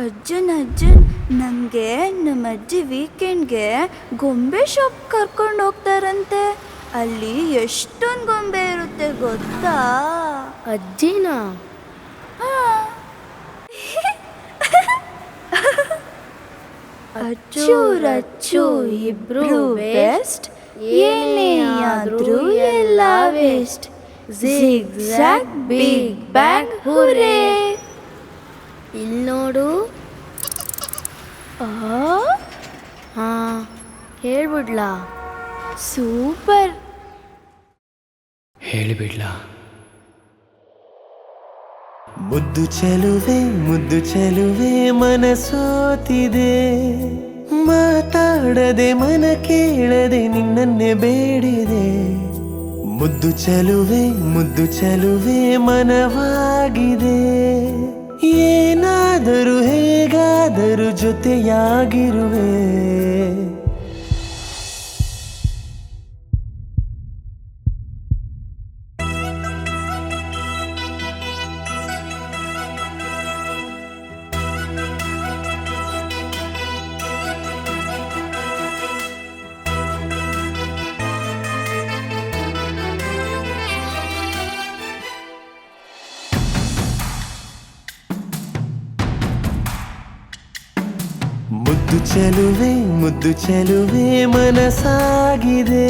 ಅಜ್ಜನ್ ನಮಗೆ ನಮ್ಮ ಅಜ್ಜಿ ವೀಕೆಂಡ್ಗೆ ಗೊಂಬೆ ಶಾಪ್ ಕರ್ಕೊಂಡು ಹೋಗ್ತಾರಂತೆ. ಅಲ್ಲಿ ಎಷ್ಟೊಂದು ಗೊಂಬೆ ಇರುತ್ತೆ ಗೊತ್ತಾ? ಅಜ್ಜಿನಾ? ಅಚ್ಚು ರಚ್ಚು ಇಬ್ರು ಬೆಸ್ಟ್, ಏನೇ ಆದ್ರೂ ಎಲ್ಲ ವೇಸ್ಟ್. ಜಿಗ್ ಜ್ಯಾಗ್ ಬಿಗ್ ಬ್ಯಾಂಗ್ ಹುರೇ. ಇಲ್ಲಿ ನೋಡು. ಹಾ, ಹೇಳ್ಬಿಡ್ಲಾ? ಸೂಪರ್. ಹೇಳಿಬಿಡ್ಲಾ? ಮುದ್ದು ಚೆಲುವೆ ಮನಸೋತಿದೆ, ಮಾತಾಡದೆ ಮನ ಕೇಳದೆ ನಿನ್ನನ್ನೇ ಬೇಡಿದೆ. ಮುದ್ದು ಚೆಲುವೆ ಮನವಾಗಿದೆ, ಏನಾದರೂ ಹೇಗಾದರೂ ಜೊತೆಯಾಗಿರುವೆ. ಮುದ್ದು ಚೆಲುವೆ ಮನಸಾಗಿದೆ,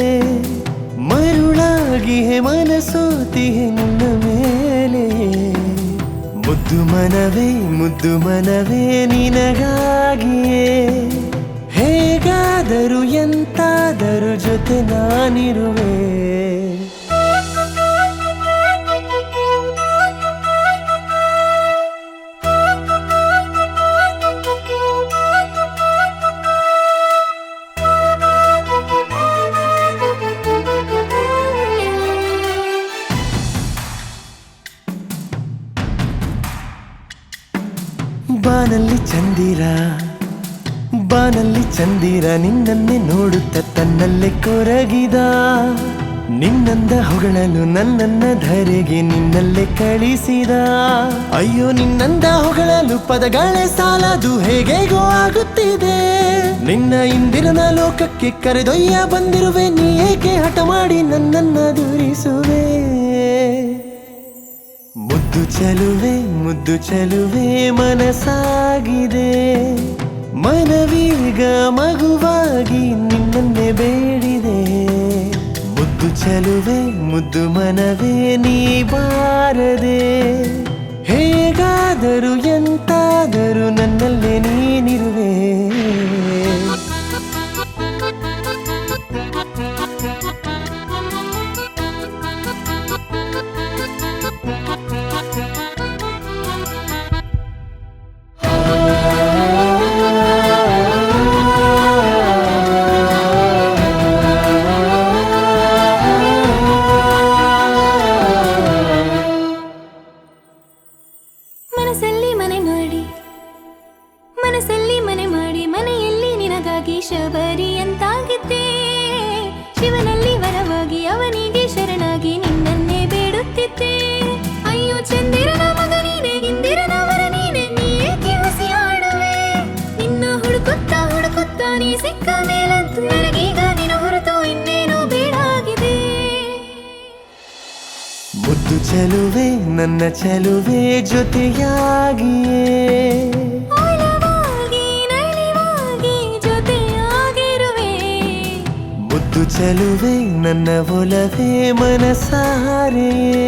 ಮರುಳಾಗಿ ಮನಸೋತಿಹೆ ನಿನ್ನ ಮೇಲೆ. ಮುದ್ದು ಮನವೇ ನಿನಗಾಗಿಯೇ, ಹೇಗಾದರೂ ಎಂತಾದರೂ ಜೊತೆ ನಾನಿರುವೆ. ಬಾನಲ್ಲಿ ಚಂದಿರ ನಿನ್ನನ್ನೇ ನೋಡುತ್ತ ತನ್ನಲ್ಲೇ ಕೊರಗಿದ. ನಿನ್ನಂದ ಹೊಗಳಲು ನನ್ನನ್ನ ಧರೆಗೆ ನಿನ್ನಲ್ಲೇ ಕಳಿಸಿದ. ಅಯ್ಯೋ ನಿನ್ನಂದ ಹೊಗಳಲು ಪದಗಳೇ ಸಾಲದು, ಹೇಗೇಗೋ ಆಗುತ್ತಿದೆ. ನಿನ್ನ ಇಂದಿರನ ಲೋಕಕ್ಕೆ ಕರೆದೊಯ್ಯ ಬಂದಿರುವೆ, ನೀ ಏಕೆ ಹಠ ಮಾಡಿ ನನ್ನನ್ನ ದೂರಿಸುವೆ. ಮುದ್ದು ಚೆಲುವೆ ಮನಸಾಗಿದೆ, ಮನವೀಗ ಮಗುವಾಗಿ ನಿನ್ನನ್ನೇ ಬೇಡಿದೆ. ಮುದ್ದು ಮನವೇ ನೀ ಬಾರದೆ, ಹೇಗಾದರೂ ಎಂತಾದರೂ ನನ್ನಲ್ಲೇ ನೀನಿರುವೆ. ಮನಸ್ಸಲ್ಲಿ ಮನೆ ಮಾಡಿ ಮನೆಯಲ್ಲಿ ನಿನಗಾಗಿ ಶಬರಿ ಅಂತಾಗಿದ್ದೆ. ಶಿವನಲ್ಲಿ ವರವಾಗಿ ಅವನಿಗೆ ಶರಣಾಗಿ ನಿನ್ನನ್ನೇ ಬೇಡುತ್ತಿದ್ದೆ. ಅಯ್ಯೋ ಚಂದಿರನ ಮಗ ನೀನೆ, ಇಂದಿರನವರ ನೀನೆ, ನೀ ಏಕೆ ಹಸಿ ಆಡುವೆ. ನಿನ್ನ ಹುಡುಕುತ್ತಾ ನೀ ಸಿಕ್ಕ ಮೇಲಂತೂ ನನಗೀಗ ನಿನ್ನ ಹೊರತು ಇನ್ನೇನೋ ಬೇಡಾಗಿದೆ. ಮುದ್ದು ಚೆಲುವೆ ನನ್ನ ಚೆಲುವೆ ಜೊತೆಯಾಗಿಯೇ, ಮುದ್ದು ಚೆಲುವೆ ನನ್ನ ಒಲವೇ ಮನಸಾರೆಯೇ.